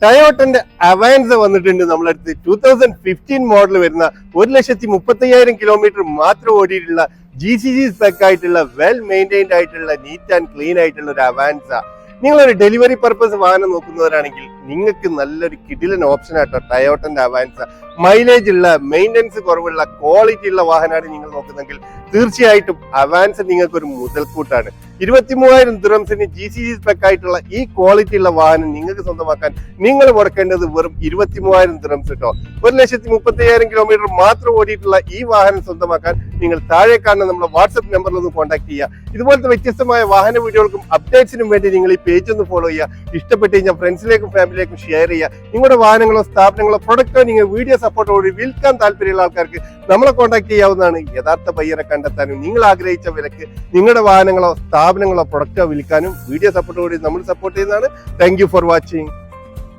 ടയോട്ടന്റെ അവാൻസ വന്നിട്ടുണ്ട് നമ്മളടുത്ത് 2015 മോഡൽ വരുന്ന 1,30,000 കിലോമീറ്റർ മാത്രം ഓടിയിട്ടുള്ള GCC സ്പെക് ആയിട്ടുള്ള വെൽ മെയിൻറ്റൈൻഡ് ആയിട്ടുള്ള നീറ്റ് ആൻഡ് ക്ലീൻ ആയിട്ടുള്ള ഒരു അവാൻസ. നിങ്ങളൊരു ഡെലിവറി പർപ്പസ് വാഹനം നോക്കുന്നവരാണെങ്കിൽ നിങ്ങൾക്ക് നല്ലൊരു കിടിലൻ ഓപ്ഷൻ ആട്ടോ ടയോട്ടന്റെ അവാൻസ. മൈലേജ് ഉള്ള, മെയിൻ്റനൻസ് കുറവുള്ള, ക്വാളിറ്റി ഉള്ള വാഹനമാണ് നിങ്ങൾ നോക്കുന്നെങ്കിൽ തീർച്ചയായിട്ടും അവാൻസ നിങ്ങൾക്ക് ഒരു മുതൽക്കൂട്ടാണ്. 23,000 ദിറംസിന് GCC സ്പെക് ആയിട്ടുള്ള ഈ ക്വാളിറ്റി ഉള്ള വാഹനം നിങ്ങൾക്ക് സ്വന്തമാക്കാൻ നിങ്ങൾ മുടക്കേണ്ടത് വെറും 23,000 ദിറംസ് കേട്ടോ. 1,30,000 കിലോമീറ്റർ മാത്രം ഓടിയിട്ടുള്ള ഈ വാഹനം സ്വന്തമാക്കാൻ നിങ്ങൾ താഴെ കാണുന്ന നമ്മുടെ വാട്സ്ആപ്പ് നമ്പറിൽ ഒന്ന് കോൺടാക്ട് ചെയ്യുക. ഇതുപോലത്തെ വ്യത്യസ്തമായ വാഹന വീഡിയോകൾക്കും അപ്ഡേറ്റ്സിനും വേണ്ടി നിങ്ങൾ ഈ പേജ് ഒന്ന് ഫോളോ ചെയ്യുക. ഇഷ്ടപ്പെട്ട് കഴിഞ്ഞാൽ ഫ്രണ്ട്സിലേക്കും ഫാമിലിയിലേക്കും ഷെയർ ചെയ്യുക. നിങ്ങളുടെ വാഹനങ്ങളോ സ്ഥാപനങ്ങളോ പ്രൊഡക്റ്റോ നിങ്ങൾ വീഡിയോ സപ്പോർട്ടോട് വിൽക്കാൻ താല്പര്യമുള്ള ആൾക്കാർക്ക് നമ്മളെ കോൺടാക്ട് ചെയ്യാവുന്നതാണ്. യഥാർത്ഥ ബയ്യറെ കണ്ടെത്താനും നിങ്ങൾ ആഗ്രഹിച്ച വിലക്ക് നിങ്ങളുടെ വാഹനങ്ങളോ സ്ഥാപനങ്ങളോ പ്രൊഡക്റ്റോ വിൽക്കാനും വീഡിയോ സപ്പോർട്ടോട് നമ്മൾ സപ്പോർട്ട് ചെയ്യുന്നതാണ്. Thank you for watching.